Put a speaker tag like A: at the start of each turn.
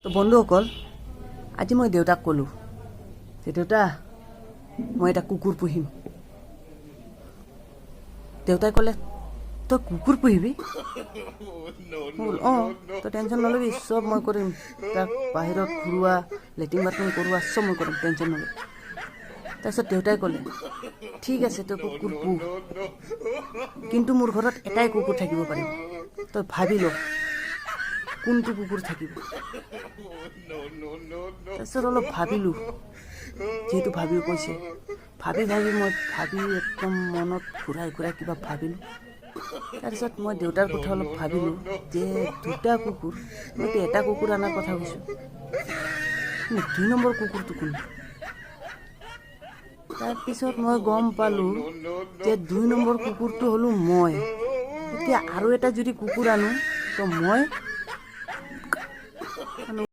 A: তো বন্ধুসকল আজি মই দেউতাক ক'লোঁ যে দেউতা মই এটা কুকুৰ পুহিম। দেউতাই ক'লে তই কুকুৰ পুহিবি? অঁ তই টেনশ্যন নল'বি, চব মই কৰিম। তাক বাহিৰত ঘূৰোৱা, লেট্ৰিন বাথৰুম কৰোৱা চব মই কৰিম, টেনশ্যন নল'বি। তাৰপিছত দেউতাই ক'লে ঠিক আছে তই কুকুৰ পুহ, কিন্তু মোৰ ঘৰত এটাই কুকুৰ থাকিব পাৰিব, তই ভাবি ল কোনটো কুকুৰ থাকিব। তাৰপিছত অলপ ভাবিলোঁ, যিহেতু ভাবিও কৈছে, ভাবি একদম মনত ঘূৰাই কিবা ভাবিলোঁ। তাৰপিছত মই দেউতাৰ কথা অলপ ভাবিলোঁ যে দুটা কুকুৰ, মইতো এটা কুকুৰ অনাৰ কথা কৈছোঁ, 2 নম্বৰ কুকুৰটো কোন? তাৰপিছত মই গম পালোঁ যে 2 নম্বৰ কুকুৰটো হ'লোঁ মই। এতিয়া আৰু এটা যদি কুকুৰ আনো তো মই